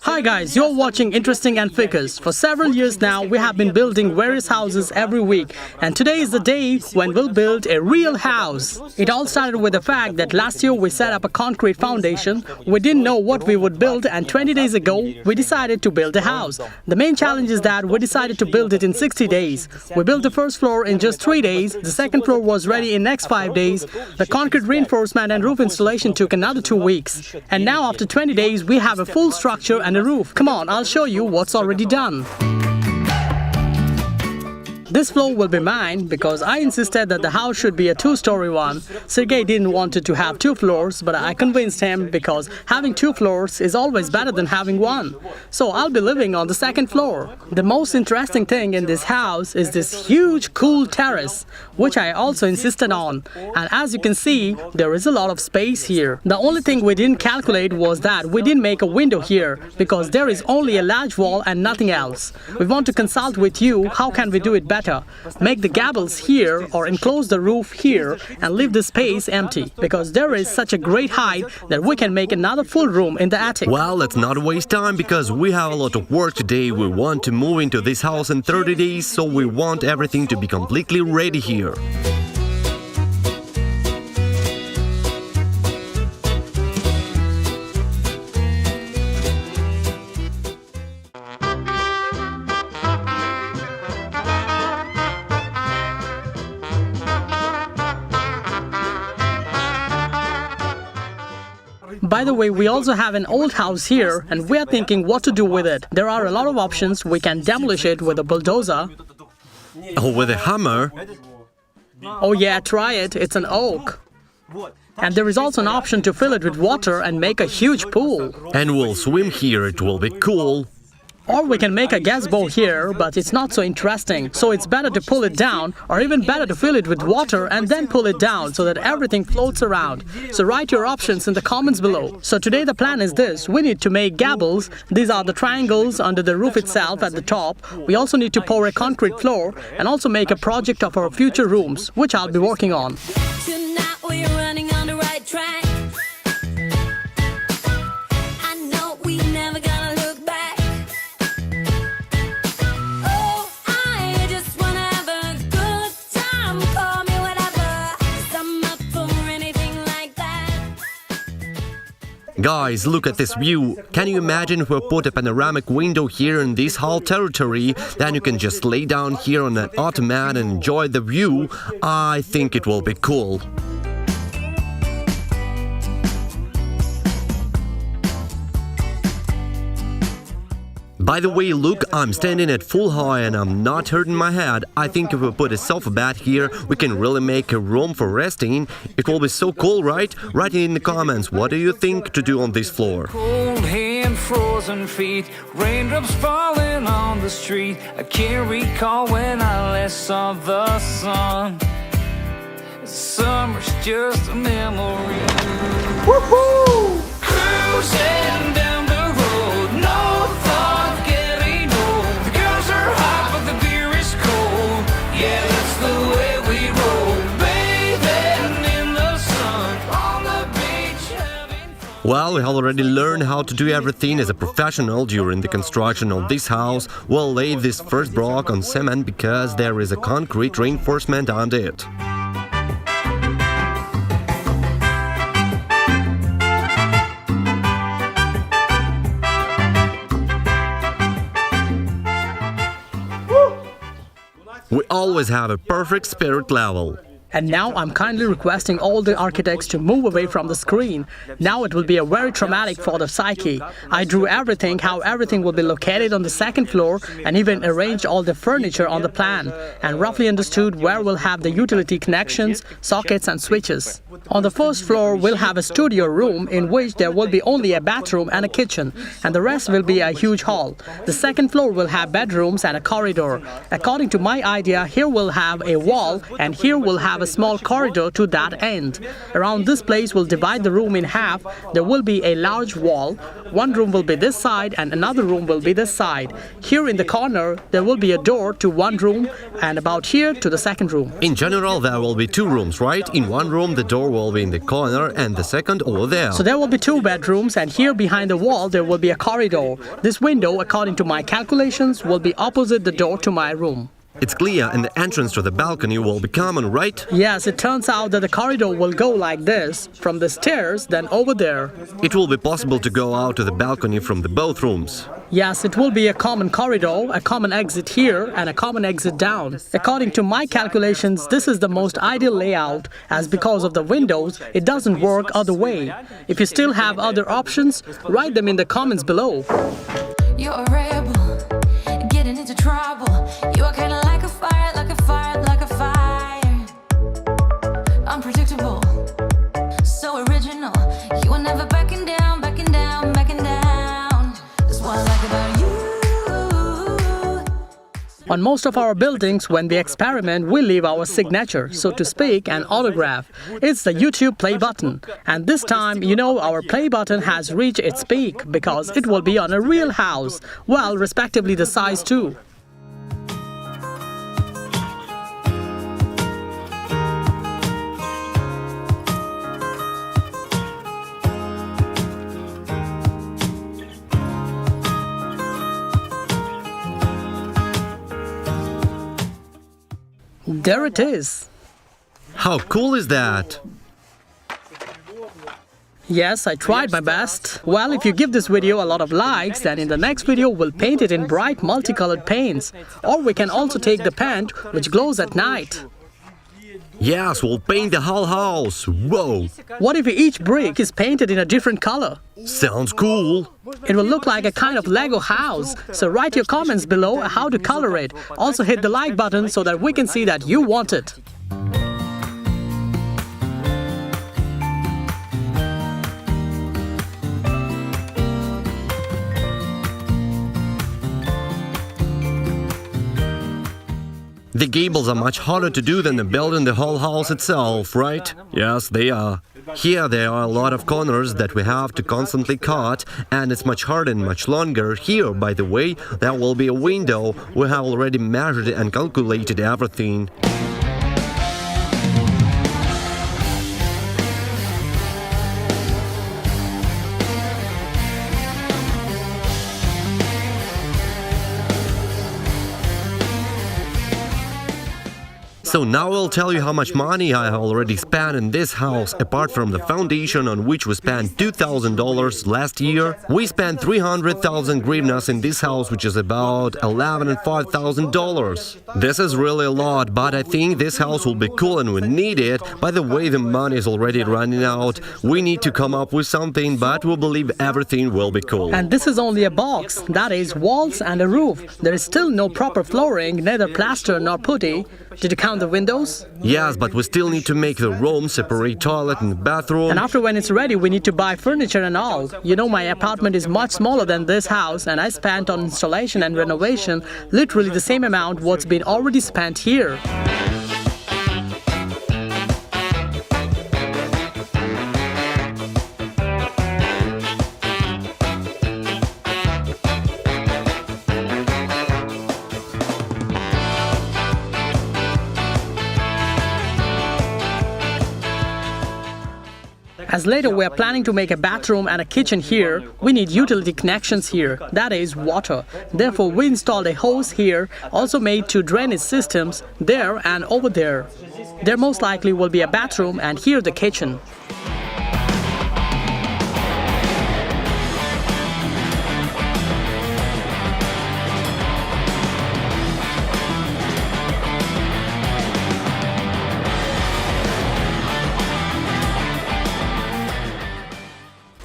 Hi guys, you're watching Interesting and Ficus. For several years now, we have been building various houses every week, and today is the day when we'll build a real house. It all started with the fact that last year we set up a concrete foundation. We didn't know what we would build, and 20 days ago, we decided to build a house. The main challenge is that we decided to build it in 60 days. We built the first floor in just 3 days. The second floor was ready in next 5 days. The concrete reinforcement and roof installation took another 2 weeks. And now after 20 days, we have a full structure and a roof. Come on, I'll show you what's already done. This floor will be mine because I insisted that the house should be a 2-story one. Sergey didn't want it to have 2 floors, but I convinced him because having 2 floors is always better than having 1. So I'll be living on the second floor. The most interesting thing in this house is this huge cool terrace, which I also insisted on. And as you can see, there is a lot of space here. The only thing we didn't calculate was that we didn't make a window here because there is only a large wall and nothing else. We want to consult with you how can we do it better. Make the gables here or enclose the roof here and leave the space empty because there is such a great height that we can make another full room in the attic. Well, let's not waste time because we have a lot of work today. We want to move into this house in 30 days, so we want everything to be completely ready here. By the way, we also have an old house here and we are thinking what to do with it. There are a lot of options. We can demolish it with a bulldozer. Oh, with a hammer? Oh yeah, try it. It's an oak. And there is also an option to fill it with water and make a huge pool. And we'll swim here. It will be cool. Or we can make a gazebo here, but it's not so interesting. So it's better to pull it down, or even better to fill it with water and then pull it down so that everything floats around. So write your options in the comments below. So today the plan is this. We need to make gables. These are the triangles under the roof itself at the top. We also need to pour a concrete floor and also make a project of our future rooms, which I'll be working on. Tonight we're running on the right track. Guys, look at this view. Can you imagine if we put a panoramic window here in this whole territory? Then you can just lay down here on an ottoman and enjoy the view. I think it will be cool. By the way, look, I'm standing at full height and I'm not hurting my head. I think if we put a sofa bed here, we can really make a room for resting. It will be so cool, right? Write it in the comments. What do you think to do on this floor? Cold hand, frozen feet, raindrops falling on the street. I can't recall when I last saw the sun. Summer's just a memory. Woohoo! Cruising down the road, no thought. Yeah, that's the way we roll, bathing in the sun, on the beach having fun. Well, we have already learned how to do everything as a professional during the construction of this house. We'll lay this first block on cement because there is a concrete reinforcement under it. We always have a perfect spirit level. And now I'm kindly requesting all the architects to move away from the screen. Now it will be a very traumatic for the psyche. I drew everything, how everything will be located on the second floor and even arranged all the furniture on the plan and roughly understood where we'll have the utility connections, sockets and switches. On the first floor, we'll have a studio room in which there will be only a bathroom and a kitchen, and the rest will be a huge hall. The second floor will have bedrooms and a corridor. According to my idea, here we'll have a wall and here we'll have a small corridor to that end. Around this place we'll divide the room in half. There will be a large wall. One room will be this side and another room will be this side. Here in the corner there will be a door to one room and about here to the second room. In general, there will be two rooms, right? In one room, the door will be in the corner and the second over there. So there will be two bedrooms, and here behind the wall there will be a corridor. This window, according to my calculations, will be opposite the door to my room. It's clear, and the entrance to the balcony will be common, right? Yes, it turns out that the corridor will go like this, from the stairs, then over there. It will be possible to go out to the balcony from the both rooms. Yes, it will be a common corridor, a common exit here, and a common exit down. According to my calculations, this is the most ideal layout, as because of the windows, it doesn't work other way. If you still have other options, write them in the comments below. You're a rebel, getting into trouble. You are kinda like a fire, like a fire, like a fire. Unpredictable, so original. You are never backing down, backing down, backing down. That's what I like about you. On most of our buildings, when we experiment, we leave our signature, so to speak, an autograph. It's the YouTube play button. And this time, you know, our play button has reached its peak because it will be on a real house. Well, respectively the size too. There it is. How cool is that? Yes, I tried my best. Well, if you give this video a lot of likes, then in the next video we'll paint it in bright multicolored paints. Or we can also take the paint which glows at night. Yes, we'll paint the whole house. Whoa! What if each brick is painted in a different color? Sounds cool. It will look like a kind of Lego house. So write your comments below how to color it. Also hit the like button so that we can see that you want it. The gables are much harder to do than building the whole house itself, right? Yes, they are. Here there are a lot of corners that we have to constantly cut, and it's much harder and much longer. Here, by the way, there will be a window. We have already measured and calculated everything. So now I'll tell you how much money I already spent in this house. Apart from the foundation on which we spent $2,000 last year, we spent 300,000 hryvnias in this house, which is about $11,000 and $5,000. This is really a lot, but I think this house will be cool and we need it. By the way, the money is already running out. We need to come up with something, but we believe everything will be cool. And this is only a box, that is walls and a roof. There is still no proper flooring, neither plaster nor putty. Did you count the windows? Yes, but we still need to make the room, separate toilet and bathroom. And after when it's ready, we need to buy furniture and all. You know, my apartment is much smaller than this house, and I spent on installation and renovation literally the same amount what's been already spent here. As later we are planning to make a bathroom and a kitchen here, we need utility connections here, that is water. Therefore we installed a hose here, also made two drainage systems there and over there. There most likely will be a bathroom and here the kitchen.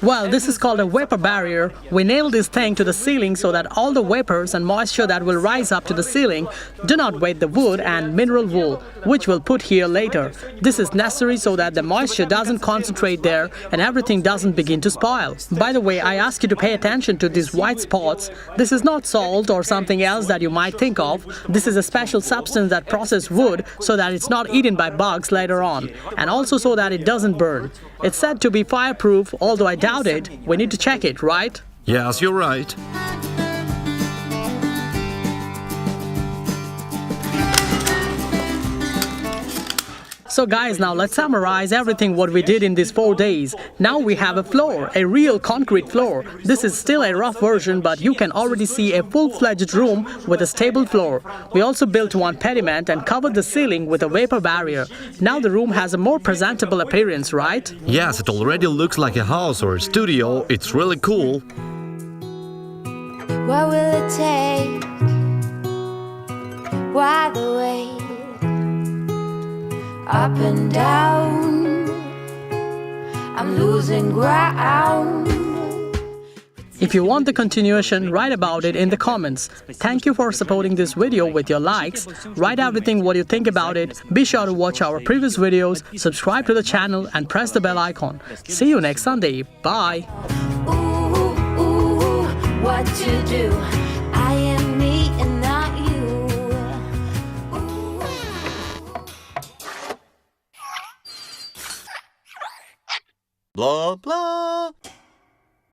Well, this is called a vapor barrier. We nailed this thing to the ceiling so that all the vapors and moisture that will rise up to the ceiling do not wet the wood and mineral wool, which we'll put here later. This is necessary so that the moisture doesn't concentrate there and everything doesn't begin to spoil. By the way, I ask you to pay attention to these white spots. This is not salt or something else that you might think of. This is a special substance that processes wood so that it's not eaten by bugs later on, and also so that it doesn't burn. It's said to be fireproof, although I doubt it. We need to check it, right? Yes, you're right. So guys, now let's summarize everything what we did in these 4 days. Now we have a floor, a real concrete floor. This is still a rough version, but you can already see a full-fledged room with a stable floor. We also built one pediment and covered the ceiling with a vapor barrier. Now the room has a more presentable appearance, right? Yes, it already looks like a house or a studio. It's really cool. What will it take? Why the wait? Up and down, I'm losing ground. If you want the continuation, write about it in the comments. Thank you for supporting this video with your likes. Write everything what you think about it. Be sure to watch our previous videos, subscribe to the channel and press the bell icon. See you next Sunday. Bye. Ooh, ooh, what to do?